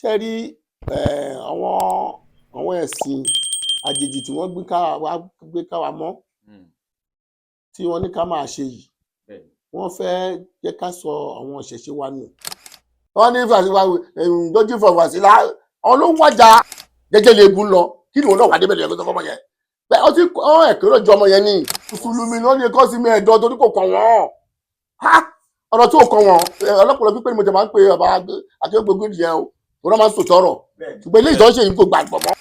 ṣe rí àwọn ẹ̀sìn àjèjì tí wọ́n gbé ká wa mọ́ tí wọ́n ní ká máa ṣe yìí wọ́n fẹ́ jẹ́ ká sọ àwọn ìṣẹ̀ṣe wa nù. wọ́n ní lójú Fàṣílà àwọn ló ń wájà gẹ́gẹ́ lè bú lọ kí ni òun náà wà débẹ̀ lẹ́yìn tó fọmọ yẹn bẹ́ẹ̀ ó ti ẹ̀kọ́ lójú ọmọ yẹn ní mùsùlùmí ló ní kọ́ sí mi ẹ̀dọ́ torí kò kàn wọ́n ọ̀rọ̀ tí ò kàn wọ́n ọlọ́pàá pípé ni mo ti máa ń pe ọba Akérédolú yẹn o òun náà máa ń sòtọ́ ọ̀rọ̀ ṣùgbọ́n ilé ìtọ́jú yìí kò gbàgbọ́ mọ́.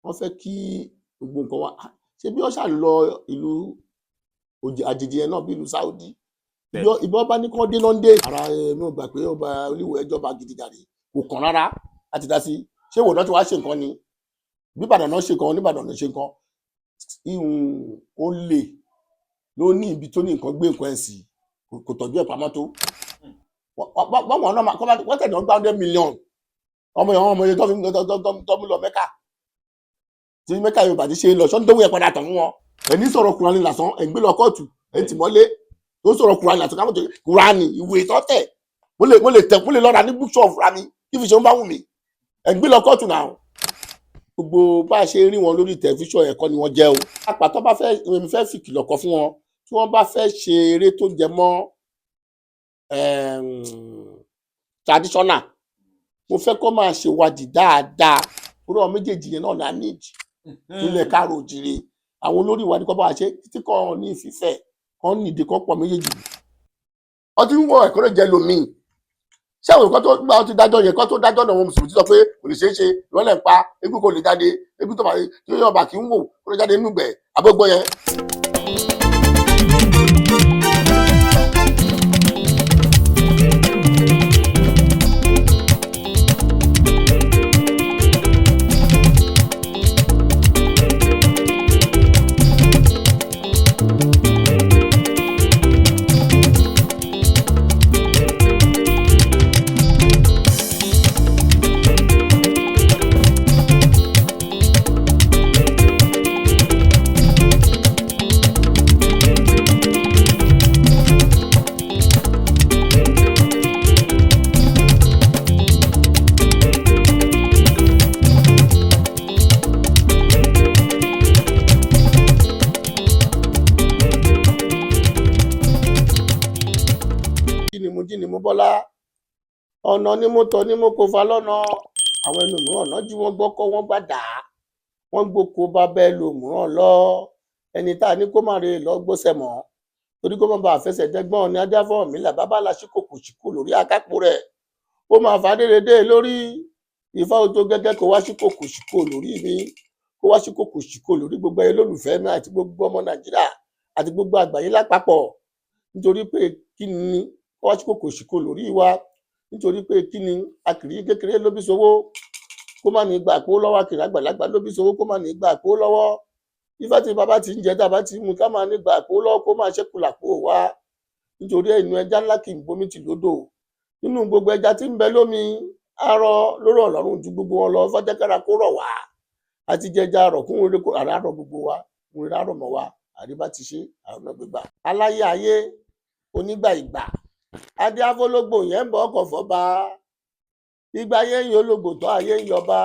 wọ́n fẹ́ kí gbogbo nǹkan wa ṣe bí wọ́n ṣà lọ ìlú àjèjì yẹn náà bí ìlú Saudi ìbọn bá ní kí wọ́n dé lọ́ndé ara mi ò gbà pé ọba olúwo ẹjọba gidigidi kò kàn rárá láti dá sí ṣé ìwòrán tí wàá ṣe nǹkan ni bíbàdàn náà ṣe nǹkan oníbàdàn náà ṣe nǹkan ó lè ló ní ibi tó ní nǹkan gbé nǹkan ẹ̀ sí kò tọ́jú ẹ̀ pamọ́ tó wọ́n tẹ̀lé wọn gbá 100 million ọmọ yẹn tó mú lọ Mẹ́kà tí Mẹ́kà Yorùbá ti ṣe lọ sọ́ni dówó yẹn padà tàn fún wọn ẹni sọ̀rọ̀ Kùránì lásán ẹ̀ ń gbé lọ kóòtù ẹ̀ ń tì mọ́lé tó sọ̀rọ̀ Kùránì lásán káwọn tó Kùránì ìwé ìtọ́tẹ̀ mo lè lọ́ra ní bookshop ra mi kí fi ṣe ń bá wù mí ẹ̀ ń gbé lọ kóòtù náà gbogbo bá a ṣe rí wọn lórí tẹlifíṣàn ẹ̀kọ́ ni wọ́n jẹ́ o àpàtọ́ bá fẹ́ fi kìlọ̀ kọ fún wọn tí wọ́n bá fẹ́ ṣe eré tó jẹ mọ́ traditional mo fẹ́ kó máa ṣèwádìí dáadáa orí ọmọ méjèèjì yẹn náà ní àníjì nílẹ̀ káàrọ̀ òjìrè àwọn olórí ìwádìí kọ́ bá ṣe títí kan ní ìfífẹ́ kan ní ìdí kan pọ̀ méjèèjì wọ́n ti ń wọ ẹ̀kọ́ lè jẹ́ lómi ṣé àwọn nǹkan tó gbà wọ́n ti dájọ́ yẹn kan tó dájọ́ náà wọn mùsùlùmí ti sọ pé kò lè ṣeé ṣe ìrọ́lẹ̀ ń pa eégún kò lè jáde eégún tó bá tí yóò bá kí ń wò kó lè jáde nínú ìgbẹ́ àbógbó yẹn. ni mo bọ́lá ọ̀nà ni mo tọ̀ ni mo kò fa lọ́nà àwọn ẹnu mìíràn náà jí wọ́n gbọ́kọ́ wọ́n gbàdá wọ́n gboko bá bẹ́ẹ̀ lò mìíràn lọ ẹni tá a ní kó má re lọ gbọ́sẹ̀ mọ́ torí kó má bàa fẹsẹ̀ dẹ́gbọ́n ní adáfọ́ mi là bàbá la ṣíkòkò ṣíkò lórí akápò rẹ̀ ó máa fà déédéé lórí Ifá ó tó gẹ́gẹ́ kó wá ṣíkòkò ṣíkò lórí mi kó wá ṣíkòkò ṣíkò lórí gbogbo ẹ lólùfẹ́ mi àti gbogbo ọmọ Nàìjíríà àti gbogbo àgbáyé lápapọ̀ nítorí pé kí ni kó wá ṣíkòkò ṣíkò lórí wa nítorí pé kí ni akìrí kékeré ló bí sowó kó má ní gbà kó lọ́wọ́ akìrí àgbàlagbà ló bí sowó kó má ní gbà kó lọ́wọ́ Ifá tí bàbá ti ń jẹ tá a bá ti mú ká máa ní gbà kó lọ́wọ́ kó máa ṣẹ́kù làpò wá nítorí ẹnu ẹja ńlá kì í bomi tì lódò nínú gbogbo ẹja tí ń bẹ lómi arọ lóró Ọlọ́run ju gbogbo wọn lọ fọjẹkára kó rọ̀ wá àti jẹjà rọ kún orí kó àràárọ gbogbo wa orí rárọ mọ wa àríbá ti ṣe àwọn ọmọ gbígbà aláyé ayé onígbà ìgbà adé afọlọgbò yẹn ń bọ ọkọ fọba ìgbà ayé ń yọ ológbò tó ayé ń yọba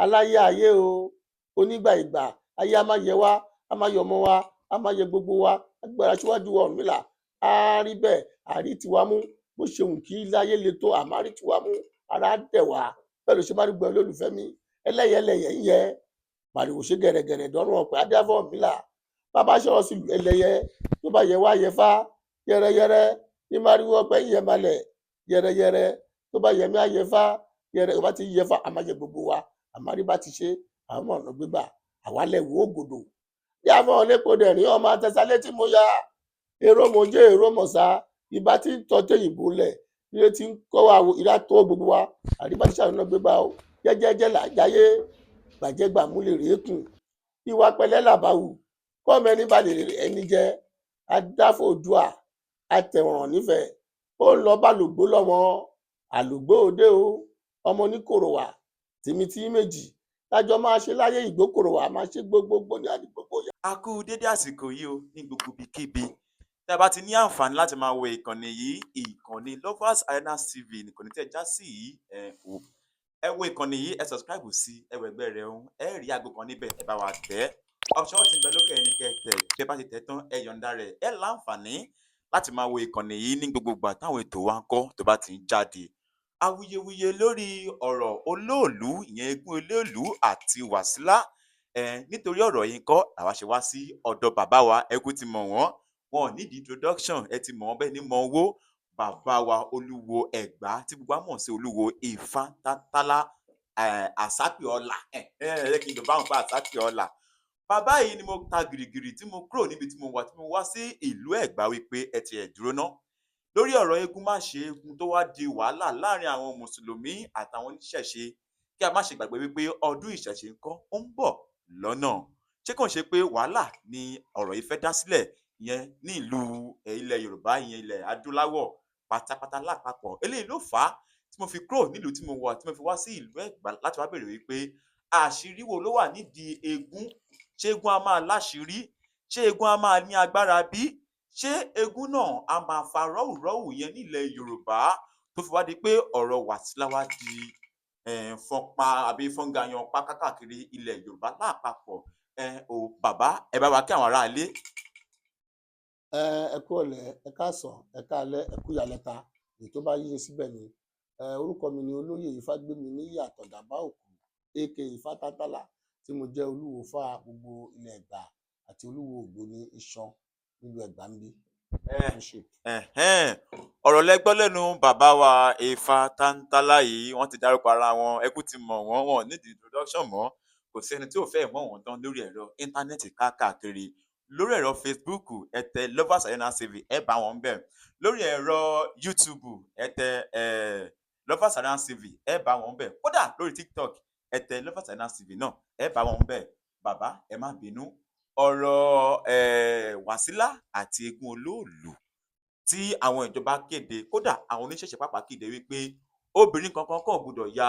aláyé ayé o onígbà ìgbà ayé a máa yẹ wá a máa yọ ọmọ wa a máa yẹ gbogbo wa agbára síwájú Ọ̀rúnmìlà á rí bẹ́ẹ̀ àrí tiwa mú bó ṣe hùn kí láyé le tó àmárí tiwa mú ara dẹ̀ wá bẹ́ẹ̀ ló ṣe má rí gbọ́ olólùfẹ́ mi ẹlẹ́yẹlẹ́yẹ ń yẹ pàríwò ṣe gẹ̀rẹ́gẹ̀rẹ́ dọ́rùn ọ̀pẹ adé afọ Ọ̀rúnmìlà bàbá ṣọ́ọ́ sí ẹlẹ́yẹ tó bá yẹ wá yẹ fá yẹrẹyẹrẹ ní mariwo ọpẹ yẹ malẹ yẹrẹyẹrẹ tó bá yẹmí ayẹfá yẹrẹ tó bá ti yẹfá àmàjẹ gbogbo wa àmàrí bá ti ṣe àwọn ọ̀nà gbígbà àwálẹ wo ògòdò yàfọ ọlẹpọdẹ ní ọmọ àtẹsálẹ tí mo ya èrò mọjẹ èrò mọsá ìbá tí ń tọ téyìnbó lẹ ilé tí ń kọ wa ìlà tó gbogbo wa àríbá tí sàrúnà gbégbá o jẹjẹjẹ làjáyé gbàjẹgbà múlẹ rèékùn ìwà pẹ̀lẹ́ làbáwù kọmẹni balẹ ẹni jẹ adáfòdùà àtẹ̀wọ̀n nífẹ̀ẹ́ ó ń lọ bálùgbó lọ́mọ àlùgbó òde o ọmọ oníkòròwà tèmi tí méjì lájọ máa ṣe láyé ìgbókòròwà máa ṣe gbogbogbò ní àdìgbògbò yá. a kú dédé àsìkò yìí o ní gbogbo ibikíbi tí a bá ti ní àǹfààní láti máa wo ìkànnì yìí ìkànnì Lovers Arenas TV nìkànnì tí ẹ já sí yìí ẹ wo ìkànnì yìí, ẹ subscribe sí ẹ wo ẹgbẹ́ rẹ̀ ohun ẹ rí aago kan níbẹ̀ ẹ bá wa tẹ̀ option tí ń bẹ lókè ẹni kẹtẹ bí ẹ bá ti tẹ̀ tán ẹ yọ̀ǹda rẹ̀ ẹ láǹfààní láti máa wo ìkànnì yìí ní gbogbo ìgbà táwọn ètò wa ń kọ́ tó bá ti ń jáde awuyewuye lórí ọ̀rọ̀ olóòlù ìyẹn eégún olóòlù àti Wàsílà nítorí ọ̀rọ̀ yìí kọ́ àwa ṣe wá sí ọ̀dọ̀ bàbá wa ẹ kú ti mọ̀ wọ́n wọn ò nídìí introduction ẹ ti mọ̀ wọ́n bẹ́ẹ̀ ni mọ̀ owó bàbá wa olúwo Ẹ̀gbá tí gbogbo wa mọ̀ sí olúwo Ifátátálá Àsápìọlà ẹ kí n lọ bá wọn pa Àsápìọlà bàbá yìí ni mo ta gìrìgìrì tí mo kúrò níbi tí mo wá sí ìlú Ẹ̀gbá wípé ẹ ti ẹ̀ dúró ná lórí ọ̀rọ̀ eégún má ṣe eégún tó wá di wàhálà láàrin àwọn mùsùlùmí àtàwọn oníṣẹ̀ṣe kí a má ṣe gbàgbé wípé ọdún ìṣẹ̀ṣe ńkọ́ ó ń bọ̀ lọ́nà ṣé kàn ṣe pé wàhálà ni ọ̀rọ̀ yìí fẹ́ dá sílẹ̀ ìyẹn ní ìlú ilẹ̀ Yorùbá ìyẹn ilẹ̀ adúláwọ̀ pátápátá lápapọ̀ eléyìí ló fà á tí mo fi kúrò nílùú tí mo wà tí mo fi wá sí ìlú Ẹ̀gbá láti wá béèrè wípé àṣírí wo ló wà nídìí eégún ṣé eégún á máa láṣìírí ṣé eégún á máa ní agbára bí ṣé eégún náà á máa fa rọ́wùrọ́wù yẹn nílẹ̀ Yorùbá tó fi wá di pé ọ̀rọ̀ Wàsílà wá di fọ́npa àbí fọ́ngayan pa káàkiri ilẹ̀ Yorùbá lápapọ̀ bàbá ẹ bá wa kí àwọn aráalé. ẹ kú ọ̀lẹ́ ẹ káàsán ẹ káalẹ́ ẹ kú ìyálẹ́ta èyí tó bá yíyẹ síbẹ̀ ni orúkọ mi ni olóyè Ifágbéminíyì Àtàndàbá Òkú aka Ifátátálá tí mo jẹ́ olúwo fá gbogbo ilẹ̀ Ẹ̀gbá àti olúwo Ògbóni Iṣan nílùú Ẹ̀gbá ń bí. ọ̀rọ̀ lẹ́gbọ́ lẹ́nu bàbá wa Ifátátálá yìí wọ́n ti dárúkọ ara wọn ẹ kú ti mọ̀ wọ́n wọn nídìí introduction mọ́ kò sí ẹni tí ò fẹ́ mọ̀ wọ́n tán lórí ẹ̀rọ íńtánẹ́ẹ̀tì káàkiri lórí ẹ̀rọ Facebook ẹ tẹ Lovers Arena TV ẹ bá wọn bẹ̀ lórí ẹ̀rọ YouTube ẹ tẹ Lovers Arena TV ẹ bá wọn bẹ̀ kódà lórí TikTok ẹ tẹ Lovers Arena TV náà ẹ bá wọn bẹ̀ bàbá ẹ má bínú ọ̀rọ̀ Wàsílà àti eégún olóòlù tí àwọn ìjọba kéde kódà àwọn oníṣẹ̀ṣe pàápàá kéde wípé obìnrin kankan kò gbọdọ̀ ya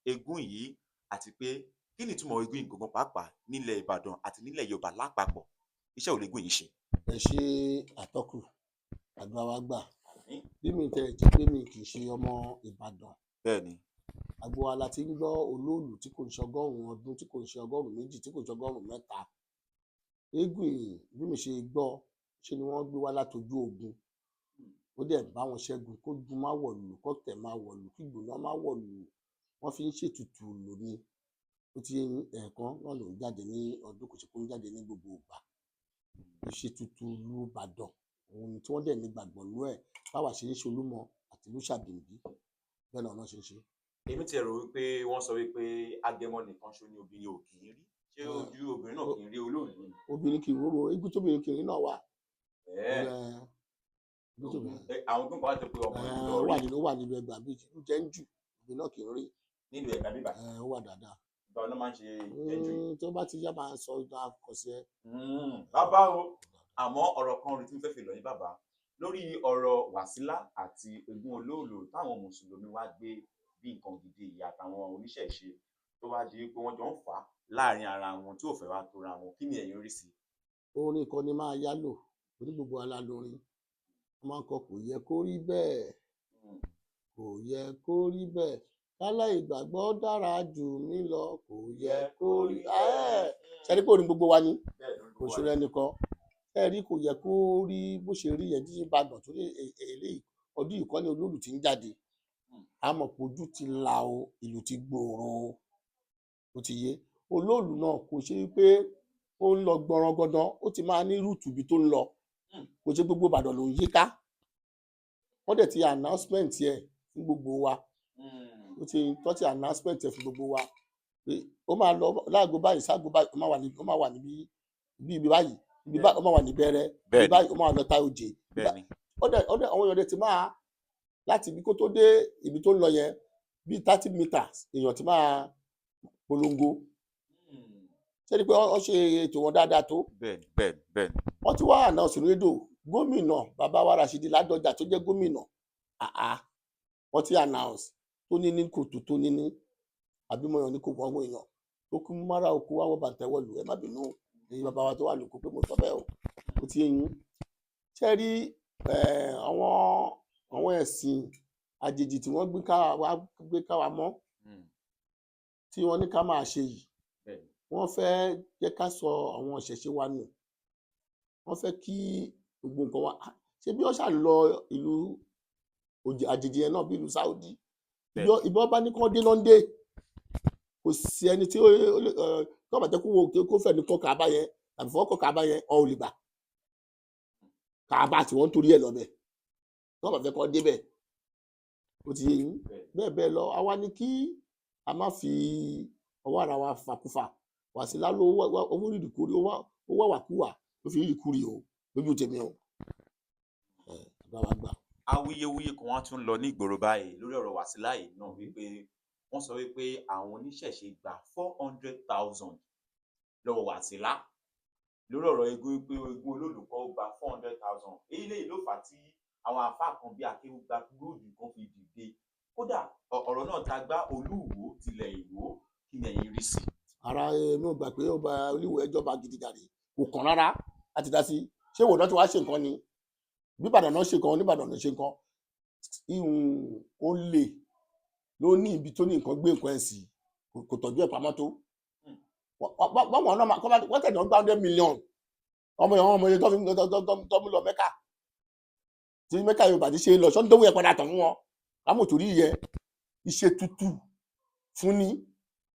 eégún yìí àti pé kí ni ìtumọ̀ eégún ìgangan pàápàá nílẹ̀ Ìbàdàn àti nílẹ̀ Yorùbá lápapọ̀ iṣẹ́ ò lẹ́gùn yìí ṣe. ẹ ṣe àtọkù àdúrà wa gbà bí mi tẹ jẹ́ pé mi kì í ṣe ọmọ Ìbàdàn bẹ́ẹ̀ni agbo ala ti ń gbọ́ olóòlù tí kò ń ṣe 100 ọdún tí kò ń ṣe 102 tí kò ń ṣe 103 eégún yìí bí mi ṣe gbọ́ ṣe ni wọ́n gbé wá látojú ogun ó dẹ̀ bá wọn ṣẹ́gun kó gun má wọ̀lú kó tẹ̀ má wọ̀lú kí gbóná má wọ̀lú wọ́n fi ń ṣètùtù lò ní ó ti ẹ̀ẹ̀kan náà ló ń jáde ní ọdún kò ṣe kó ń jáde ní gbogbo ìgbà ìṣètùtù ìlú Ìbàdàn òun tí wọ́n dẹ̀ ní gbàgbọ́ lú ẹ̀ báwa ṣe ń ṣe Olúmọ àti ìlú Ṣàbìǹbí bẹ́ẹ̀ náà ṣe ń ṣe. èmi ti rò wípé wọ́n sọ wípé Agẹmọ nìkan ṣo ni obìnrin ò kì í rí ṣé ojú obìnrin náà kì í rí olóòlù ni. obìnrin kì í róró eégún tóbìnrin kì í rí náà wà. àwọn tó ń bá ti pé ọmọ ìlú lọ rí ó wà nínú Ẹ̀gbá bíi jẹ́ ń jù obìnrin náà kì í rí. nílùú Ẹ̀gbá bíbà ó wà dáadáa. ìgbà wọn máa ń ṣe jẹ́jú yìí. tó bá ti yá máa sọ ìdá àkọsí ẹ. bàbá o àmọ́ ọ̀rọ̀ kan rí tí mo fẹ́ fi lọ yín bàbá lórí ọ̀rọ̀ Wàsílà àti eégún olóòlù táwọn mùsùlùmí wá gbé bí nǹkan gidi ìyá àtàwọn oníṣẹ̀ṣe tó wá di pé wọ́n jọ ń fà á láàrin ara wọn tí ò fẹ́ wá tóra wọn kí ni ẹ̀yin rí sí i. orin kan ni máa yálò orí gbogbo alálórin wọ́n máa ń kọ kò yẹ kó rí bẹ́ẹ̀ kò yẹ kó rí bẹ́ẹ̀ kálá ìgbàgbọ́ dára jù mí lọ kò yẹ kó rí ṣẹ́rí pé orin gbogbo wa ni kò ṣòro ẹnìkan ẹ̀rí kò yẹ kó rí bó ṣe rí yẹn dídí Ìbàdàn tó lè eléyìí ọdún ìkọ́ni olóòlù ti ń jáde àmọ́ pé ojú ti la o ìlú ti gbòòrò ó ti yé olóòlù náà kò ṣe pé ó ń lọ gbọ̀ràn gandan ó ti máa ní rúùtù ibi tó ń lọ kò ṣe gbogbo Ìbàdàn ló ń yíká wọ́n dẹ̀ ti announcement ẹ̀ fún gbogbo wa ó ti tọ́ ti announcement ẹ̀ fún gbogbo wa pé ó máa lọ láago báyìí sáago báyìí ó máa wà níbi ibi báyìí ó máa wà ní Bẹ̀rẹ̀ ibi báyìí ó máa lọ ta òjè ó dẹ̀ àwọn èèyàn dẹ̀ ti máa láti ibi kó tó dé ibi tó ń lọ yẹn bíi 30 meters èèyàn ti máa polongo ṣé pé wọ́n ṣe ètò wọn dáadáa tó. bẹ́ẹ̀ni. wọ́n ti wá àná sínú rédíò gómìnà bàbá wa Rashidi Ládọjà tó jẹ́ gómìnà wọ́n ti announce tó ní ní kòtò tó ní ní àbímọyàn ní kò wọ́n àwọn èèyàn tó kú mára oko wá wọ́n bàtẹ́wọ̀lù ẹ má bínú èyí bàbá wa tó wà lóko pé mo sọ bẹ́ẹ̀ o ó ti yín ṣe rí àwọn ẹ̀sìn àjèjì tí wọ́n gbé káwa mọ́ tí wọ́n ní ká máa ṣe yìí bẹ́ẹ̀ ni. wọ́n fẹ́ jẹ́ ká sọ àwọn ìṣẹ̀ṣe wa nù wọ́n fẹ́ kí gbogbo nǹkan wa ṣe bí wọ́n ṣà lọ ìlú àjèjì yẹn náà bí ìlú Saudi Bẹ́ẹ̀. ìbọn bá ní kí wọ́n dé náà ń dé kò sí ẹni tí ó bàjẹ́ kó fẹ́ ní kọ́ Kaaba yẹn tàbí fọwọ́ kọ́ Kaaba yẹn ò lè gbà Kaaba tí wọ́n ń torí ẹ̀ lọ́bẹ̀ tí wọ́n bá fẹ́ kọ́ débẹ̀ ó ti yé yín bẹ́ẹ̀ bẹ́ẹ̀ lọ àwa ni kí a má fi ọwọ́ ara wa fàkúfà Wàsílà ló owó rìdìkúrì ó wà wàkúwà ló fi rìdìkúrì o lójú tèmi o bá wa gbà. Awuyewuye kan wá tún lọ ní ìgboro báyìí lórí ọ̀rọ̀ Wàsílà yìí náà wípé wọ́n sọ wípé àwọn oníṣẹ̀ṣe gba 400,000 lọ́wọ́ Wàsílà lórí ọ̀rọ̀ eégún wípé eégún olólùkọ́ gba 400,000 èyí lè ló fà á tí àwọn àfáà kan bí Akéwùgbà Góòdù kan fi dìde kódà ọ̀rọ̀ náà ta gbá Olúwo tilẹ̀ Ìwó kí ni ẹ̀yin rí sí. ara inú gbà pé ọba Olúwo ẹjọba gidi jàre kò kàn rárá láti dá sí ṣé ìwòdàn tí wàá ṣe nǹkan ni bíbàdàn náà ṣe nǹkan oníbàdàn náà ṣe nǹkan ó lè ló ní ibi tó ní nǹkan gbé nǹkan ẹ̀ sí kò tọ́jú ẹ̀ pamọ́ tó báwọn náà wọ́n tẹ̀lé gba 100 million ọmọ yẹn tó mú lọ Mẹ́kà tí Mẹ́kà Yorùbá ti ṣe lọ sọ́n dówó yẹn padà tàn fún wọn lámò torí yẹ iṣẹ́ tútù fún ni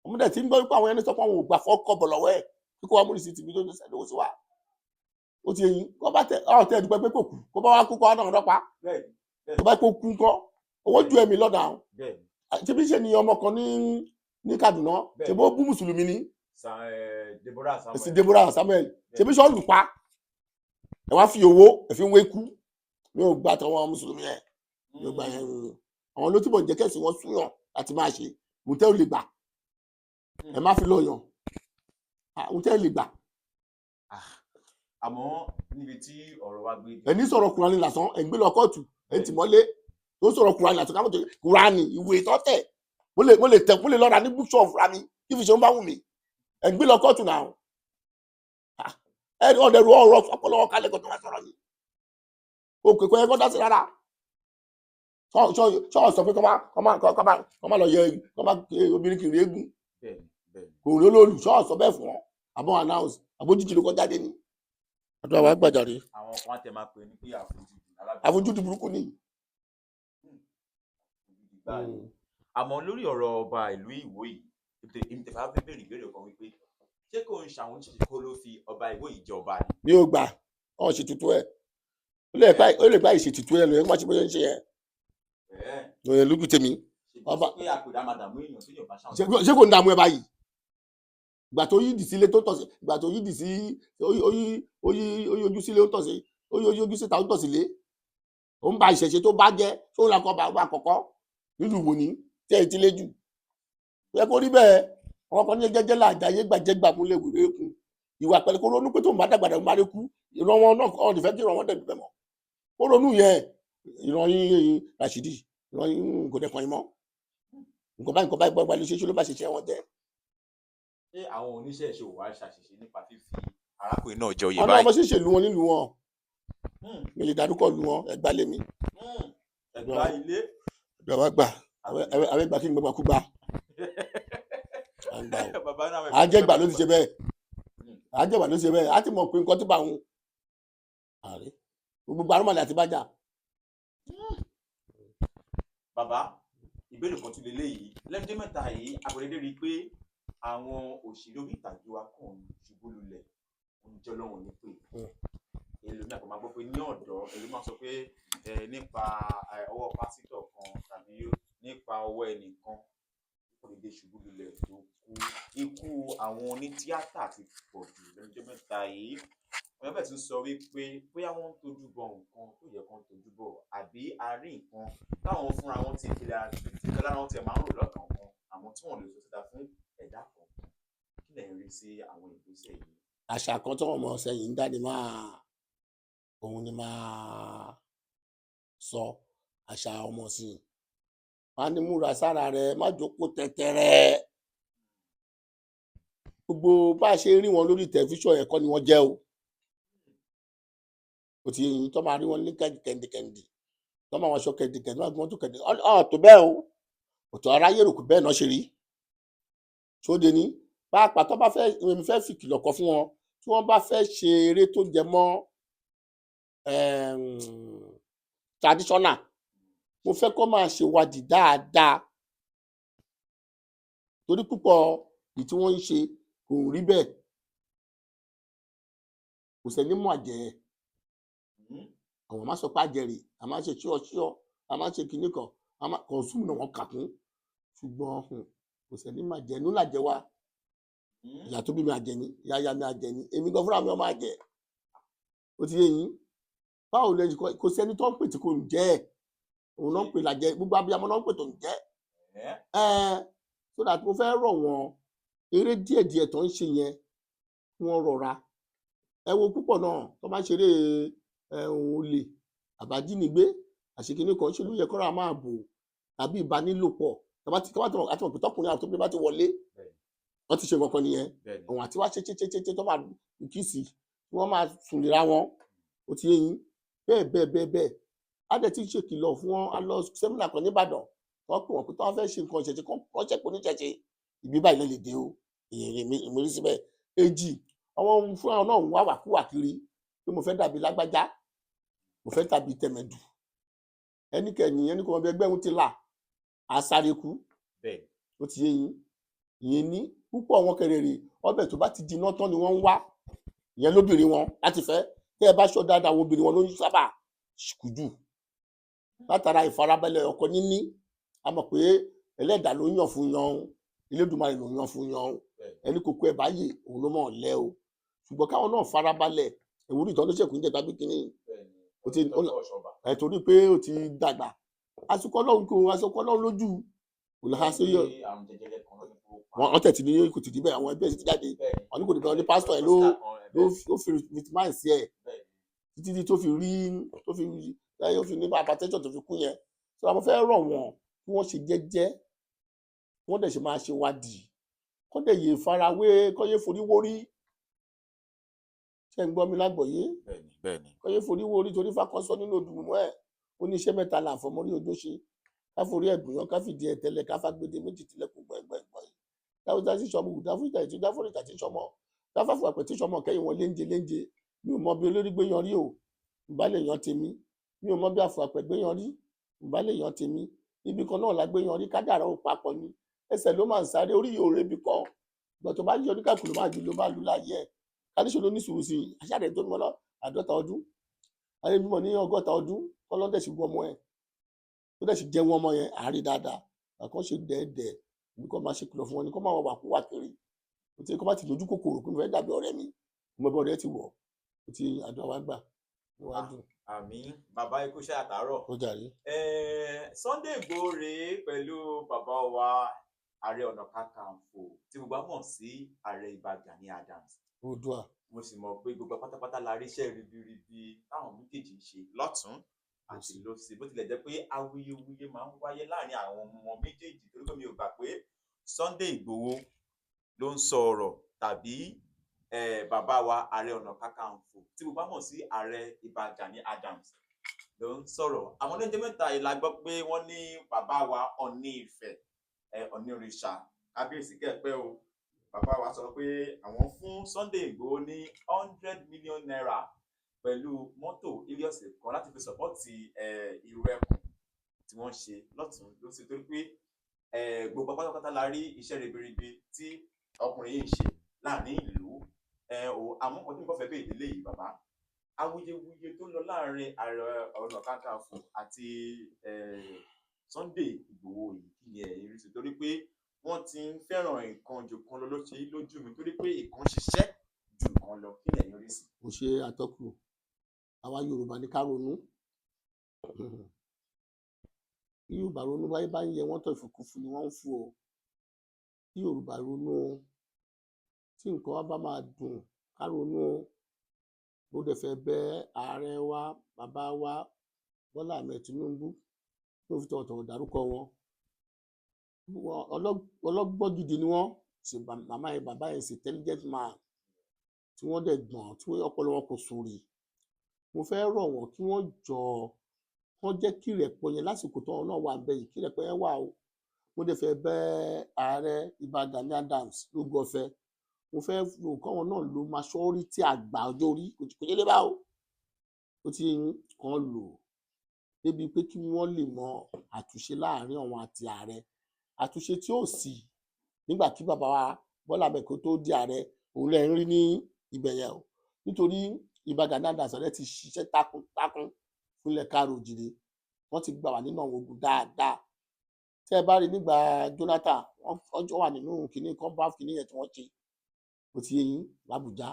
ọmọdé tí ń gbọ́ wípé àwọn ẹni sọ pé àwọn ò gbà fọ́kọ̀ bọ̀ lọ́wọ́ ẹ̀ kíkọ́ wa múlì sí tìbí tó ń sẹ́ni owó sí wa ó ti yẹyin kó bá tẹ ọ̀rọ̀ tẹ ẹ̀dùpẹ́ pé kò kú kó bá wá kú kọ́ ọ̀nà ọ̀dọ́pàá tó bá kó kú ńkọ́ owó ju ẹ̀mí lọ́dà àwọn ṣebí ṣe ni ọmọ kan ní Kaduna ṣe bó bú mùsùlùmí ni Deborah Samuel ṣebí ṣọ́ọ̀lù pa ẹ wá fi owó ẹ fi ń wé kú mi ò gbà tọwọ́ mùsùlùmí ẹ mi ò gbà yẹn àwọn ló túbọ̀ jẹ́ kẹ́sì wọn súnyàn láti máa ṣe mùtẹ́ ò lè gbà ẹ má fi lọ́yàn mùtẹ́ ò lè gbà. Àmọ́ níbi tí ọ̀rọ̀ wa gbé. ẹni sọ̀rọ̀ Kùránì lásán ẹ̀ ń gbé lọ kóòtù ẹ̀ ń tì mọ́lé tó sọ̀rọ̀ Kùránì lásán káwọn tó Kùránì ìwé ìtọ́tẹ̀ mo lè lọ́ra ní bookshop fúnra mi kí fi ṣe ń bá wù mí ẹ̀ ń gbé lọ kóòtù náà ẹ̀ ọ̀dẹ̀rù ọ̀rọ̀ ọpọlọwọ́ kálẹ̀ kó tó wá sọ̀rọ̀ yìí òkè kò yẹ kó dá sí rárá ṣọ́ọ̀ sọ pé kọ́ máa lọ yẹ kọ́ máa obìnrin kiri eégún kò rí olóòlù ṣọ́ọ̀ sọ bẹ́ẹ̀ fún wọn àbọ̀ announce àbójútì ló kọ́ jáde ní àdúrà wa gbàjáre. Àwọn kan tẹ máa pè ní pé àfojúdi burúkú ni. Àmọ́ lórí ọ̀rọ̀ ọba ìlú Ìwó yìí ìtẹ̀fà fẹ́ bèrè ìbéèrè kan wípé ṣé kò ń ṣàwọn oníṣẹ̀ṣe kó ló fi ọba Ìwó yìí jẹ ọba ni. mi ò gbà ọ̀ ṣe tutù ẹ̀ ó lè gbá ìṣètùtù ẹ̀ lóye má ṣe bóyá ń ṣe ẹ̀ lóye lójú tèmi. ọba pé àpèdá máa dààmú èèyàn tó yọba ṣáwọn. ṣé kò ń dààmú ẹ báyìí ìgbà tó yí dì sílé tó tọ̀ sí ìgbà tó yí dì sí oyi ojú sílé ó tọ̀ sí oyi ojú síta ó tọ̀ sílé ó ń ba ìṣẹ̀ṣe tó bá jẹ́ tó ń lakọ̀ bá kọ̀kọ́ nílùú Ìwó ní tí ẹ̀ ti lé jù yẹ kó rí bẹ́ẹ̀ àwọn kan ní jẹ́jẹ́ láàjáyé gbàjẹ́gbà múlẹ̀ wèrè kù ìwà pẹ̀lú kó ronú pé tó ń bá dàgbàdà ń bá rí kú ìran wọn náà ọ̀ nìfẹ́ kí ìran wọn dẹ̀dù bẹ̀ mọ́ kó ronú yẹn ìran yín Rashidi ìran yín kò dẹ̀kan yín mọ́ nǹkan báyìí gbọ́gbà lè ṣe ló bá ṣiṣẹ́ wọn jẹ́. ṣé àwọn oníṣẹ̀ṣe ò wá ṣàṣìṣe nípa fífi arákùnrin náà jẹ oyè ọ̀nà báyìí. ọmọ ṣíṣe lu wọn nílùú wọn mi lè dárúkọ lu wọn Ẹ̀gbá lèmi. Ẹ̀gbá ilé. Ẹ̀gbá wa gbà àwọn ẹgbà kí n gbọmọ kú gbà. àjẹgbà ló ti ṣe bẹ́ẹ̀ àjẹgbà ló ti ṣe bẹ́ẹ̀ á ti mọ̀ pé nǹkan tó bá wọn ààrẹ gbogbo arúmọlẹ àti bájà. Bàbá ìbéèrè kan tún lélẹ́yìí lẹ́jọ́ mẹ́ta yìí àgbẹ̀dẹ́dẹ́ rí i pé àwọn òṣèré orí ìtàgé wa kàn ṣubú lulẹ̀ oúnjẹ ọlọ́run ní pé èlòmí àpò máa gbọ́ pé ní ọ̀dọ́ èlòmí máa sọ pé nípa ọwọ́ pásítọ̀ kan tàbí nípa ọwọ́ ẹnìkan kò lè dé ṣubú lulẹ̀ tó kú ikú àwọn onítíátà ti pọ̀ jù lẹ́jọ́ mẹ́ta yìí wọ́n bẹ̀ tún sọ wípé bóyá wọ́n ń tójú bọ nǹkan tó yẹ kán tójú bọ̀ àbí àárín nǹkan táwọn fúnra wọn ti fi lára wọn ti máa ń rò lọ́kàn kan àwọn tí wọ́n lè sọ síta fún ẹ̀dá kan kí lẹ̀ ń rí sí àwọn ìgbésẹ̀ yìí. àṣà kan tó ọmọ ọ̀sẹ̀ yìí ń dá ni òun ni máa sọ àṣà ọmọ sí i wọn á ní múra sára rẹ má jókòó tẹ́tẹ́rẹ́ gbogbo bá a ṣe rí wọn lórí tẹlifíṣàn ẹ̀kọ́ ni wọ́n jẹ́ o kò tí yìnyín tó máa rí wọn ní kẹ́ndìkẹ́ndì tó máa wọn aṣọ kẹ́ndìkẹ́ndì wọn tó kẹ́ndì tó bẹ́ẹ̀ o òtò aráyé rò kò bẹ́ẹ̀ náà ṣe rí sóde ní pàápàá tó bá fẹ́ èmi fẹ́ fi kìlọ̀ kọ fún wọn tí wọ́n bá fẹ́ ṣe eré tó jẹ mọ́ traditional mo fẹ́ kó máa ṣèwádìí dáadáa torí púpọ̀ èyí tí wọ́n ń ṣe kò rí bẹ́ẹ̀ kò sẹ́ni mọ̀ àjẹ́ àwọn máa sọ pé àjẹrè a máa ṣe ṣíọ a máa ṣe kinní kan a máa kọ̀ọ̀sùn náà wọ́n kà kún ṣùgbọ́n kò sẹ́ni máa jẹ inú làjẹ wa ìyá tó bí mi àjẹ ni ìyá ya mi àjẹ ni èmi gan fúnra mi ọmọ àjẹ ó ti yé yín báwo lè kò sẹ́ni tó ń pè tí kò ń jẹ́ òun náà ń pè làjẹ gbogbo abiyamọ náà ń pè tó ń jẹ́ so that mo fẹ́ rọ̀ wọ́n eré díẹ̀díẹ̀ tó ń ṣe yẹn kí wọ́n rọra ẹ wo púpọ̀ náà tó máa ń ṣeré olè àbájínigbé àṣekínní kan ṣe ló yẹ kọ́ra máa bò tàbí ìbánilòpọ̀ àti mọ̀ pé tọkùnrin àti tóbi bá ti wọlé wọ́n ti ṣe nǹkan nìyẹn àwọn àti wá ṣe tó máa kìsì tí wọ́n máa sùn lera wọn ó ti yé yín bẹ́ẹ̀ á dẹ̀ ti ṣèkìlọ̀ fún wọn á lọ sẹ́mínà kan nìbàdàn wọ́n pè wọ́n pé tí wọ́n fẹ́ ṣe nǹkan ìṣẹ̀ṣẹ̀ kan rọ́ṣẹ́ pé oníṣẹ̀ṣẹ̀ ìbí báyìí lè dé o ìmírí síbẹ̀ èjì àwọn fún àwọn náà ń wá wàkúwà kiri pé mo fẹ́ dàbí lágbájá mo fẹ́ dàbí tẹ̀mẹ̀dù ẹnikẹ́ni ẹni kò mọ bí ẹgbẹ́ òun ti là á sáré kú ó ti yé yín ìyẹn ní púpọ̀ wọn kẹrẹ̀rẹ̀ ọbẹ̀ tó bá ti di iná tán ni wọ́n ń wá ìyẹn lóbìnrin wọn láti fẹ́ tẹ́ ẹ bá ṣọ́ dáadáa àwọn obìnrin wọn ló ń sábà kú jù látara ìfarabalẹ̀ ọkọ níní a mọ̀ pé ẹlẹ́dàá ló yàn fún yan Elédùmarè ló yàn fún yan ẹni kókó ẹ̀ báyìí òun ló mọ̀ lẹ́ o ṣùgbọ́n káwọn náà farabalẹ̀ ìwúrí ìtọ́jú ṣèkú ń jẹ tàbí kínní torí pé ó ti dàgbà àsìkò Ọlọ́run lójú olùhàṣeyọ wọn tẹ̀tí ní kò tìdí bẹ́ẹ̀ àwọn ẹgbẹ́ ti jáde wọn ní kò dìbò ní pásítọ̀ ẹ̀ ló fi vitamin sí ẹ̀ títí tó fi ní hypertension tó fi kú yẹn tí wọn fẹ́ rọ̀ wọ́n kí wọ́n ṣe jẹ́jẹ́ wọ́n dẹ̀ ṣe máa ṣe wádìí kọ́ dẹ̀ yé farawé kọ́ yé forí wórí ṣe ń gbọ́ mi lágbọ̀ọ́yé kọ́ yé forí wórí torí fàkọ́sọ nínú òdùnmọ́ ẹ̀ ó ní iṣẹ́ mẹ́ta là fọmọrí ojó ṣe ká forí ẹ̀gbìyàn ká fìdí ẹ̀ tẹ́lẹ̀ ká fàgbédé méjì tilẹ̀kùn gbọ̀ngbọ̀n dáwọ́dá sí sọmọ òdà fún ìtàjì dáfọ́ ìtàjì sọmọ dáfàfù àpẹtí sọmọ kẹ́yìn wọn léńje mi ò mọ bí olórí gbé yan rí o ìbá lè yan tèmi mi ò mọ bí àfọ àpẹ gbé yan rí ìbá lè yan tèmi ibì kan náà la gbé yan rí kádàrá ò papọ̀ ni ẹsẹ̀ ló máa ń sáré orí yóò rẹ̀ bí kan ìgbà tó bá yí oníkàkùn ló máa ju ló bá lu láyé ẹ̀ káníṣe ló ní sùúrù sí i àṣàrẹ tó ní wọn lọ 50 ọdún ayé bímọ ní 60 ọdún ọlọ́dẹ̀ sì gbọ́ ọmọ ẹ̀ tó dẹ̀ sì jẹ́ wọn ọmọ yẹn àárí dáadáa àkànṣe dẹ́ẹ̀dẹ́ẹ̀ ní kò máa ṣe kìlọ̀ fún wọn ní kò máa wà kú wà kiri kò tí kò bá ti lójú kòkòrò pé mo fẹ́ dàbí ọ̀rẹ́ mi mo bẹ ọ̀rẹ́ ti wọ̀ kò tí àdúrà wa gbà wọ́n á dùn. àmín bàbá ikú ṣe àtàárọ̀. ó jàre. Sunday Igboho rèé pẹ̀lú bàbá wa Ààrẹ Ọ̀nà Kakanfò tí gbogbo á mọ̀ sí Ààrẹ Ìbà Gani Adams. Oòduà. mo sì mọ̀ pé gbogbo pátápátá la rí iṣẹ́ ribiribi táwọn méjèèjì ń ṣe lọ́tún àti lósì bó tilẹ̀ jẹ́ pé awuyewuye máa ń wáyé láàrin àwọn ọmọ méjèèjì torí pé mi ò gbà pé Sunday Igboho ló ń sọ ọ̀rọ̀ tàbí bàbá wa Ààrẹ Ọ̀nà Kakanfò tí gbogbo á mọ̀ sí Ààrẹ Ìbà Gani Adams ló ń sọ̀rọ̀ àwọn oníjẹ́ mẹ́ta yìí la gbọ́ pé wọ́n ní bàbá wa Ọọ̀ni Ifẹ̀ Ọọ̀ni òrìṣà kábíyèsí kẹ́ẹ̀pẹ́ o bàbá wa sọ pé àwọn fún Sunday Igboho ní 100 million naira pẹ̀lú mọ́tò Helios kan láti fi sọ́pọ́ọ̀tì irú ẹkùn tí wọ́n ṣe lọ́tún lósì torí pé gbogbo pátápátá la rí iṣẹ́ ribiribi tí ọkùnrin yìí ń ṣe láàrin ìlú àmọ́ ọdún kan fẹ́ bẹ́ẹ̀ ìdílé yìí bàbá awuyewuye tó lọ láàrin Ààrẹ Ọ̀nà Kakanfò àti Sunday Igboho yìí kí ni ẹ̀rí sí torí pé wọ́n ti ń fẹ́ràn nǹkan jù kan lọ ló ṣe lójú mi torí pé ìkan ṣiṣẹ́ ju nǹkan lọ kí ni ẹ̀rí sí. kò ṣe àtọkù àwa Yorùbá ní ká ronú bí Yorùbá ronú báyé bá ń yẹ wọ́n tọ̀ ìfòkúfù ni wọ́n ń fún o bí Yorùbá ronú tí nǹkan wa bá máa dùn ká ronú bó dẹ̀ fẹ́ bẹ̀ ààrẹ wa bàbá wa Bọ́lá Ahmed Tinubu tó fi tọ̀wọ̀tọ̀wọ̀ dárúkọ wọn ọlọ́gbọ́n gidi ni wọ́n ṣe màmá yẹn bàbá yẹn ṣe intelligent man tí wọ́n dẹ̀ gbọ́n tí ọpọlọ wọn kò sórí mo fẹ́ rọ̀ wọ́n kí wọ́n jọ wọ́n jẹ́ kí ìrẹ́pọ̀ yẹn lásìkò tó náà wà bẹ́ẹ̀ kí ìrẹ́pọ̀ yẹn wà o mo dẹ̀ fẹ́ bẹ̀ ààrẹ Ìbà Gani Adams lógo ọ̀fẹ́ mo fẹ́ lò káwọn náà lo maṣọ́rítì àgbà ọjọ́ orí kò yé lé bá o ó ti kàn lò débi pé kí wọ́n lè mọ àtúnṣe láàrin àwọn àti ààrẹ àtúnṣe tí ó sì nígbà tí bàbá wa Bọ́lá Ahmed kó tó di ààrẹ òun lẹ́ ń rí ní ibẹ̀ yẹn o nítorí Ìbà Gani Adams rẹ ti ṣiṣẹ́ takuntakun fúnlẹ̀ káàrọ̀ òjìrè wọ́n ti gbà wá nínú àwọn ogun dáadáa tẹ́ ẹ bá rí nígbà Jonathan wọ́n ọjọ́ wà nínú kìnìún kan bá kìnìún yẹn tí wọ́n ṣe ó ti yé yín l'Ábùjá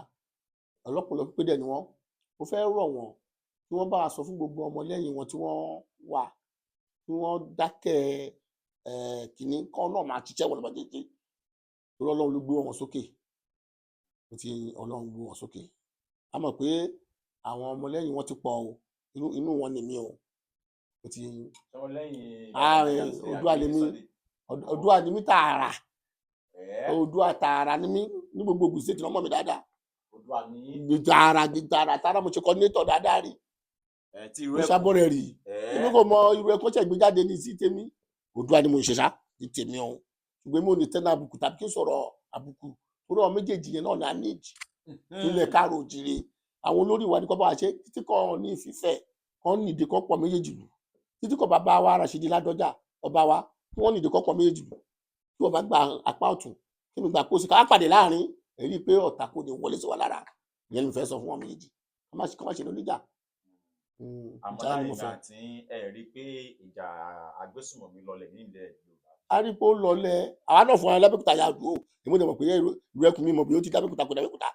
ọlọ́pọ̀lọ́ pípé dẹ̀ ni wọ́n mo fẹ́ rọ̀ wọ́n kí wọ́n bá wa sọ fún gbogbo ọmọlẹ́yìn wọn tí wọ́n wà kí wọ́n dákẹ́ kìnìún kan náà máa ṣiṣẹ́ wọn lọ́ba jẹjẹ torí Ọlọ́run ló gbé wọn sókè ó ti yé yín Ọlọ́run gbé wọn sókè a mọ̀ pé àwọn ọmọlẹ́yìn wọn ti pọ̀ o inú wọn nìmí o ó ti yé yín ààrin Oòduà ni mí tààrà Oòduà tààrà ni mí ní gbogbo Ògùn state ọmọ mi dáadáa tààrà mo ṣe coordinator dáadáa rí mo ṣàbọ̀rẹ̀ rí èmi kò mọ irú ẹ̀kọ́ tẹ̀ gbé jáde ní sí tèmi Oòduà ni mo ṣe ṣá ní tèmi o ṣùgbọ́n mo ní tẹ́lẹ̀ àbùkù tàbí kí n sọ̀rọ̀ àbùkù torí ọ méjèèjì yẹn náà ní àníjì nílẹ̀ káàrọ̀ òjìrè àwọn olórí wa ní kọ́ bá wa ṣe títí kan ní ìfìfẹ́ kan nìdí kan pọ̀ méjèèjì lù títí kan bàbá wa Rashidi Ládọjà ọba wa kí wọ́n nìdí kan pọ̀ méjèèjì lù kí wọ́n bá gba apá ọ̀tún kí wọ́n gba kó sí ká pàdé láàrin èyí pé ọ̀tá kò ní wọlé sí wa lára ìyẹn ló fẹ́ sọ fún wọn méjèèjì kọ́ má ṣe lóníjà. àmọ́ láàrin ìgbà tí ẹ rí i pé ìjà agbésùnmọ̀mí lọlẹ̀ nílẹ̀ Yorùbá. a rí i pé ó lọlẹ̀ àwa náà fún wa lábẹ́kúta yà dúró èmi ò mọ̀ pé ìlú ẹkùn mi mọ̀ bí ó ti dábẹ́kúta kò dábẹ́kúta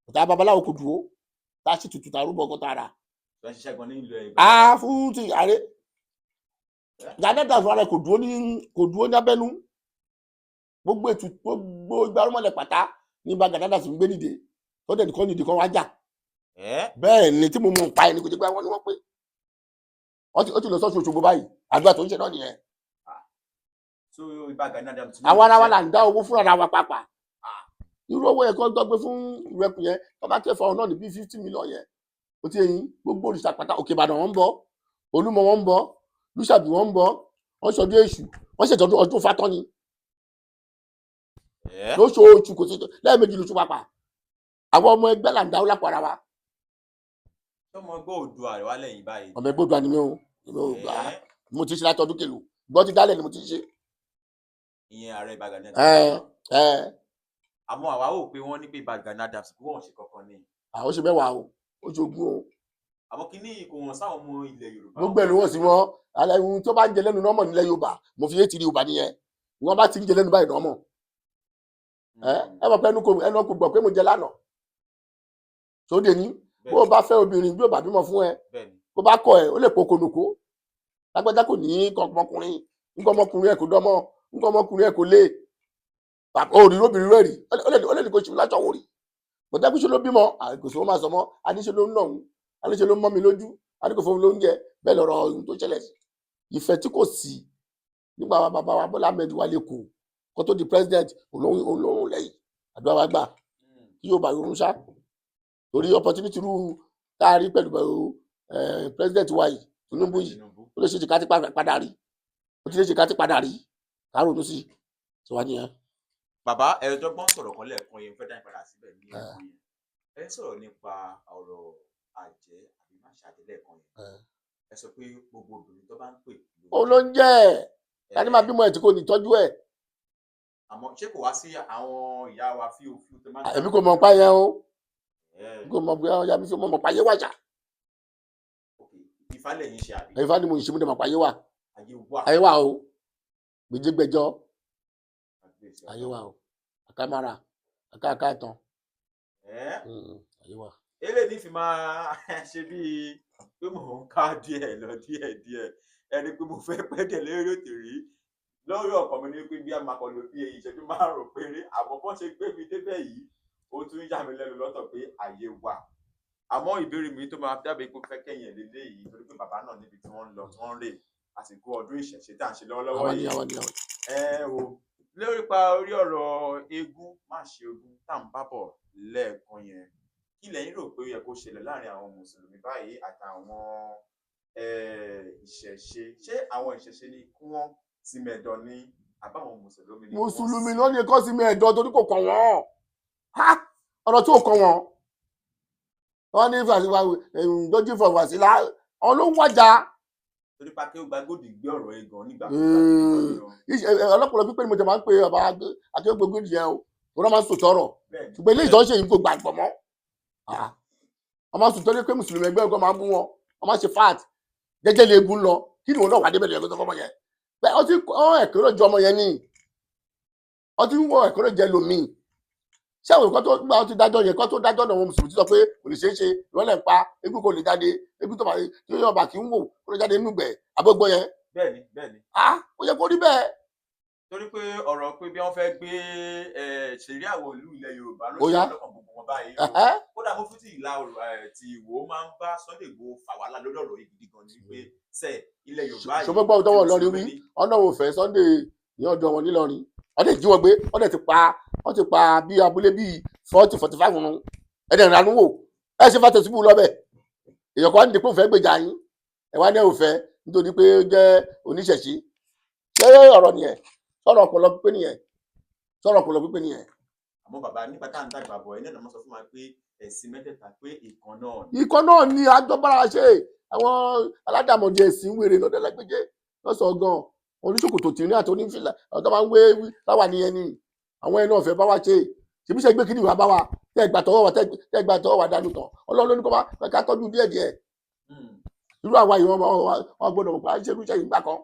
ọ̀tá babaláwo kò dúró tá a sì tutù tá a rúbọ ọgọ́ta ara. ṣé ṣiṣẹ́ gan ní ìlú ẹ̀. a fún ti ààrẹ jàdẹ́dà fún ara kò dúró ní abẹ́nú gbogbo ètò gbogbo ìgbàrúmọ̀lẹ̀ pátá ní Ìbà Gani Adams gbé nìde tó dẹ̀ nìkan nìdí kan wá jà bẹ́ẹ̀ ni tí mo mọ̀ pa ẹni kò jẹ́ pé wọ́n ní wọ́n pé ó ti lọ sọ́ọ̀ṣì Òṣogbo báyìí àdúrà tó ń ṣe náà nìyẹn. so Ìbà Gani Adams. àwa ara wa là ń dá owó fúnra wa pàápàá irú owó yẹn kan gbọ́ pé fún ìrẹ́pù yẹn tó bá kẹfà ọ náà ní bíi 50 million yẹn ó ti yẹn gbogbo òrìṣà pátá Òkè Ìbàdàn wọn ń bọ Olúmọ wọn ń bọ Lúṣàbí wọn ń bọ wọn ṣọdún Èṣù wọn ṣètò ọdún Fátọ́ni lóṣooṣù kò sí lẹ́ẹ̀mejì lóṣù pàpà àwọn ọmọ ẹgbẹ́ là ń dáwọ́ lápò ara wa. ọmọ ẹgbẹ́ Oòduà rẹ̀ wá lẹ́yìn báyìí. ọmọ ẹgbẹ́ Oòduà ni mí o mo ti ṣe láti ọdún kèlò gbọ́ ti dálẹ̀ ni mo ti ṣe. ìyẹn ààrẹ Ìbà Gani Adams. àmọ́ àwa ò pé wọ́n ní pé Ìbà Gani Adams kí wọ́n ṣe kankan ní. àwọn ṣe mẹ́wàá o ó ṣe ogún o. àmọ́ kí ní kò wọ́n sáwọn ọmọ ilẹ̀ Yorùbá. gbogbo ẹ̀ ló wọ́n sí wọn ohun tó bá ń jẹ lẹ́nu nọ́mọ̀ nílẹ̀ Yorùbá mo fi yé tiri Yorùbá nìyẹn wọ́n bá ti ń jẹ lẹ́nu báyìí nọ́mọ̀ ẹ mọ̀ pé ẹnu kò gbọ́ pé mo jẹ lánàá sóde ní bó o bá fẹ́ obìnrin bí o bá bímọ fún ẹ bó bá kọ ẹ ó lè pokonoko lágbájá kò ní ọmọkùnrin nǹkan ọmọkùnrin ẹ kò dánmọ nǹkan ọmọkùnrin ẹ kò lé òrì lóbìnrin rẹ rí ó lè ní kó ṣe láṣọ wò rí bọ́tẹ́kùsọ ló bímọ àgùsọ máa sọmọ àníṣe ló ń nà òun àníṣe ló ń mọ́ mi lójú àníkò fún mi lóúnjẹ bẹ́ẹ̀ lọ́rọ̀ ohun tó ṣẹlẹ̀ sí ìfẹ́ tí kò sí nígbà wa bàbá wa Bọ́lá Ahmed wà lẹ́kọ̀ọ́ kó tó di president olóhùn lẹ́yìn àdúrà wa gbà kí yóò bá yorùn ṣá torí opportunity rú táàrí pẹ̀lú president wa yìí Tinubu yìí ó lè ṣe jìkà tí padà rí ó ti lè jìkà tí padà rí káàrònú sí tí wàá nìyẹn. bàbá ẹ̀ẹ́dọ́gbọ́n sọ̀rọ̀ kan lẹ́ẹ̀kan yẹn fẹ́ dá ìpadà síbẹ̀ ní ẹ̀kọ́ yẹn ẹ sọ̀rọ̀ nípa ọ̀rọ̀ àjẹ́ àbí má ṣàjẹ́ lẹ́ẹ̀kan yẹn ẹ sọ pé gbogbo obìnrin tó bá ń pè. ó ló ń jẹ́ ẹni máa bímọ ẹ̀ tí kò ní tọ́jú ẹ̀. àmọ́ ṣé kò wá sí àwọn ìyá wa fíofío tó máa ń. èmi kò mọ̀ pa yẹn o kò mọ̀ pé ọ̀yà mi fi mọ̀ pa yé wà ṣá. Ifá lẹ́yìn ṣe àbí. Ifá ni mo ṣe mú dẹ̀ mọ̀ pa yé wà. ayé wà o gbèjégbèjọ ayé wà o àkàmàrà àkàkà tán ayé wà. eléyìí fi máa ṣe bíi pé mò ń ká díẹ̀ lọ díẹ̀ ẹni pé mo fẹ́ pẹ́ dẹ̀ lórí òtò rí lórí ọkàn mi ní pé bí a máa kọ lò bí ìṣẹ́jú márùn-ún péré àmọ́ bọ́n ṣe gbé mi débẹ̀ yìí ó tún yà mí lẹ́nu lọ́tọ̀ pé àyè wà àmọ́ ìbéèrè mi tó máa dábàá pé fẹ́ kẹ́yìn lédè yìí torí pé bàbá náà níbi tí wọ́n ń lọ tí wọ́n ń rè àsìkò ọdún ìṣẹ̀ṣe tá à ń ṣe lọ́wọ́lọ́wọ́ yìí o lórí pa orí ọ̀rọ̀ eégún má ṣe ogun tá à ń bá bọ̀ lẹ́ẹ̀kan yẹn kí lẹ́yìn rò pé ó yẹ kó ṣẹlẹ̀ láàrin àwọn mùsùlùmí báyìí àtàwọn ìṣẹ̀ṣe ṣé àwọn ìṣẹ̀ṣe ni kí wọ́n ti mẹ̀dọ̀ ni àbáwọn mùsùlùmí ni mùsùlùmí náà ní kọ́ sí mi ẹ̀dọ́ torí kò kàn wọ́n ọ̀rọ̀ tí ò kàn wọ́n wọ́n ní dójú fọ̀ Wàsílà àwọn ló ń wájà. torí pàkẹ́ ó gba gòdì gbé ọ̀rọ̀ ẹ̀ gan nígbà ọlọ́pàá pípẹ́ ni mo ti máa ń pe bàbá Akéwégbègbè yẹn o wọ́n máa ń sòtọ́ ọ̀rọ̀ ṣùgbọ́n ilé ìtọ́ ṣe yìí kò gbàgbọ́ mọ́ wọ́n máa ń sòtọ́ ní pé mùsùlùmí ẹgbẹ́ ọgbọ́n máa ń bú wọn wọ́n máa ń ṣe fat jẹ́jẹ́ lè egun lọ kí ni wọn náà wà débẹ̀ lẹ́yìn tó fọmọ yẹn bẹ́ẹ̀ ọtí ẹ̀kọ́rọ̀ jọ ọmọ yẹn ní ọtí wọ ẹ̀kọ́rọ̀ jẹ lomi ṣé àwọn nǹkan tó gbà ọtí dájọ́ yẹn kọ́ tó dájọ́ náà wọn mùsùlùmí sọ pé kò lè ṣeé ṣe ìrọ̀lẹ́ ń pa egun kò lè jáde egun tó máa tí yóò bá kí ń wò kó lè jáde nínú gbẹ̀ abọ́gbọ́ yẹn. bẹ́ẹ̀ni. ó yẹ kó rí bẹ́ẹ̀. torí pé ọ̀rọ̀ pé bí wọ́n fẹ́ gbé ṣèríàwó ìlú ilẹ̀ Yorùbá ló ṣe lọ́kàn gbogbo wọn báyìí kódà mo fún ti ìlà ti Ìwó máa ń bá Sunday Igboho fà wàhálà lórí ọ̀rọ̀ yìí gidi gan ni pé ilẹ̀ Yorùbá yìí. ṣùgbọ́n gbọ́dọ̀ tọwọ́ lọ́rin rí ọ̀nà òfẹ́ Sunday ní ọjọ́ wọn nílọrin ọdẹ jí wọn gbé ọdẹ ti pa bí abúlé bíi 40-45 nù ẹdẹ ìranú wò ẹ ṣe fà tẹsíbù lọ́bẹ̀ èèyàn kan á dìpọ̀ fẹ́ gbèjà yín ẹ wá ní òfẹ́ nítorí pé ó jẹ́ oníṣẹ̀ṣí ṣé ọ̀rọ̀ nìyẹn sọ̀rọ̀ ọpọlọ pípé nìyẹn. àmọ́ bàbá nípa tá à ń dàgbà bọ̀ ẹ náà mo sọ fún wa pé ẹ̀sìn mẹ́tẹ̀ẹ̀ta pé ìkan náà ni àjọbára ṣe àwọn aládàmọ̀dé ẹ̀sìn wèrè lọ́dẹ̀lẹ́gbẹ̀jẹ̀ lọ́sọ̀ọ́ gan oníṣòkòtò tìrín àti onífìlà àwọn tó máa ń wé láwà nìyẹn ni àwọn ẹni ọ̀fẹ́ bá wá ṣe ṣèbí ṣe gbé kí ni ìwà bá wa tẹ́gbà tọwọ́ wa dánú tán Ọlọ́run ló ní kó bá ká tọ́jú díẹ̀díẹ̀ irú àwa yìí wọn gbọ́dọ̀ mọ̀ pé à ń ṣe irúṣẹ́ yìí gbà kan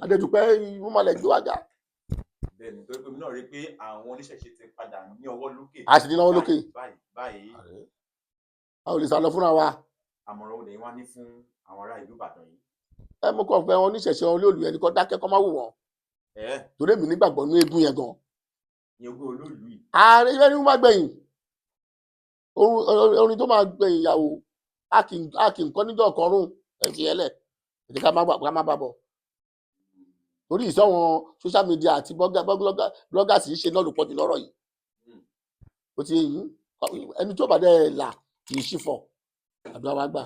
adẹ́dùpẹ́ ìmúmalẹ̀ gbé wájà. bẹ́ẹ̀ni torí pé mi náà rí pé àwọn oníṣẹ̀ṣe ti padà ní ọwọ́ lókè. a sì ní ọwọ́ lókè. báyìí. a ò lè sá lọ fúnra wa. àmọ̀ràn olè wá ní fún àwọn ará ìlú Ìbàdàn yìí. ẹ mú kàn fẹ́ wọn oníṣẹ̀ṣe olóòlù ẹnì kan dákẹ́ kọ́ máa wò wọ́n. torí èmi nígbàgbọ́ ní eégún yẹn gan. ìyókù olóòlù yìí. ààrẹ ìfẹ́ ni wọ́n máa gbẹ̀yìn orin tó máa gbẹ̀yìn ìyàwó a kì í kọ́ níjọ́ ọ̀kọ́rùn ẹ̀fì ẹlẹ̀ èdè ká má bà bọ̀. torí ìsọ̀wọ́n social media àti bloggers yìí ṣe náà lò pọ̀ jù lọ́rọ̀ yìí. ó ti yìn ẹni tó bá dẹ̀ là kì í ṣífọ̀ àdúrà wa gbà.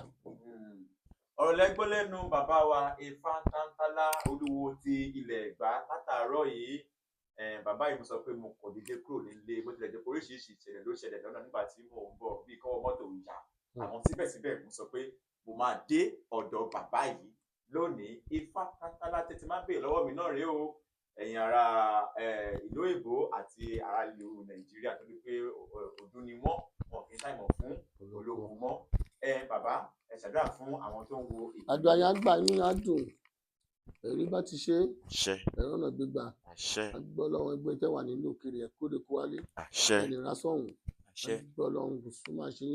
ọ̀rọ̀ lẹ́gbọ́n lẹ́nu bàbá wa Ifá Tántálá Olúwo ti ilẹ̀ Ẹ̀gbá látàárọ̀ yìí bàbá yìí mo sọ pé mo kò dédé kúrò nílé bó tilẹ̀ jẹ́ pé oríṣiríṣi ìṣẹ̀lẹ̀ ló ṣẹlẹ̀ lọ́nà nígbà tí mò ń bọ̀ bíi kọ́wọ́ mọ́tò ìyá àwọn síbẹ̀síbẹ̀ mo sọ pé mo máa dé ọ̀dọ̀ bàbá yìí lónìí Ifá Tántálá tètè má béèrè lọ́wọ́ mi náà rèé o ẹ̀yin ará ìlú Èbó àti ará ìlú Nàìjíríà tó ní pé ọdún ni wọ́n kì í ṣàìmọ̀ fún ológun mọ́ bàbá ẹ ṣàdúrà fún àwọn tó ń wo ìlú. àdúrà yẹn á gbà yín á dùn ẹ̀rí bá ti ṣe ẹ̀rọ náà gbégbá agbọ́ lọ́wọ́ ẹgbẹ́ tẹ́ wà nínú òkèèrè ẹ̀kọ́dé kó wálé ẹni rásọ̀hún agbọ́ lọ́wọ́ gùsùn máa ṣe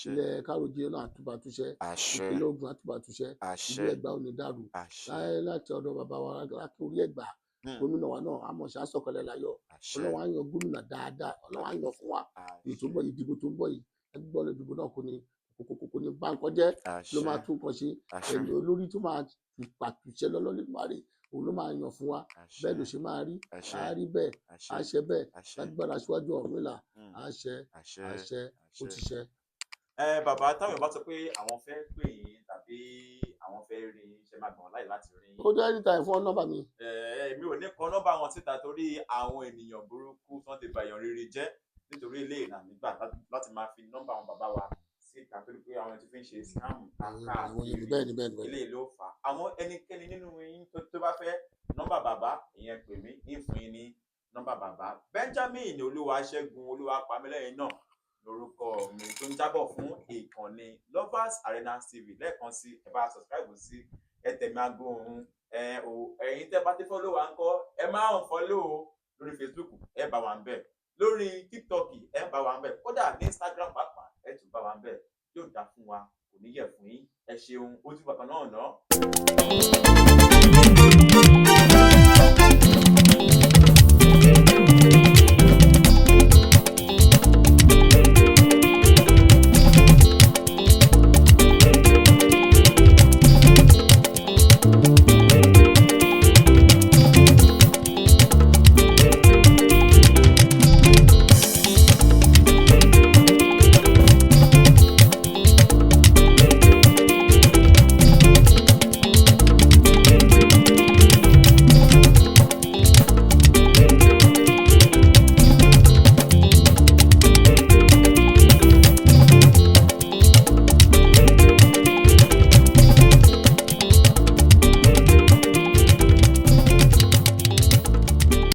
ilẹ̀ káròjì náà àtúbàtúṣe ìpínlẹ̀ Ògùn àtúbàtúṣe ìlú Ẹ̀gbá ò ní dàrú láyé láti ọ̀dọ̀ bàbá wa láti orí Ẹ̀gbá gómìnà wa náà àmọ̀ṣá sọ̀kọ̀lẹ̀ láyọ̀ Ọlọ́run á yan gómìnà dáadáa Ọlọ́run á yan fún wa ìtúbọ̀ ìdìbò tó ń bọ̀ yìí ẹgbẹ́ ọ̀lẹ́ ìdìbò náà kò ní báńkọ́ jẹ́ ló máa tún kàn ṣe ẹni olórí tó máa pàtúṣe lọ́lọ́lẹ́gbàre òun ló máa yàn fún wa bẹ́ẹ̀ ló ṣe máa rí á rí bẹ́ẹ̀ á ṣe bẹ́ẹ̀ lágbára síwájú Ọ̀rúnmìlà á ṣe ó ti ṣe. bàbá táwọn bá sọ pé àwọn fẹ́ pè yín tàbí àwọn fẹ́ rí ṣe máa gbọ̀n láì láti rí yín. ó jẹ́ anytime fún nọ́mbà mi. mi ò ní kọ nọ́mbà wọn síta torí àwọn ènìyàn burúkú tí wọ́n ti bà èèyàn rere jẹ́ nítorí ilé ìlànà nígbà láti máa fi nọ́mbà àwọn bàbá wa síta torí pé àwọn ti fi ń ṣe scam káàkiri ilé ìlú fà àwọn ẹnikẹ́ni nínú yín tó bá fẹ́ nọ́mbà bàbá ìyẹn pè mí ní fún yín ní nọ́mbà bàbá Benjamin Olúwaṣẹ́gun Olúwapamílẹ́yìn náà lórúkọ mi tó ń jábọ̀ fún ìkànnì Lovers Arena TV lẹ́ẹ̀kan sí ẹ bá subscribe sí ẹ tẹ̀mí aago ohun ẹ̀yin tẹ́ bá ti follow wa ńkọ́ ẹ máa ń follow lórí Facebook ẹ bá wa ń bẹ̀ lórí TikTok ẹ bá wa ń bẹ̀ kódà ní Instagram pàápàá ẹ tún bá wa ń bẹ̀ yóò dá fún wa kò ní yẹ̀ fún yín ẹ ṣeun ojú bàkan náà ná.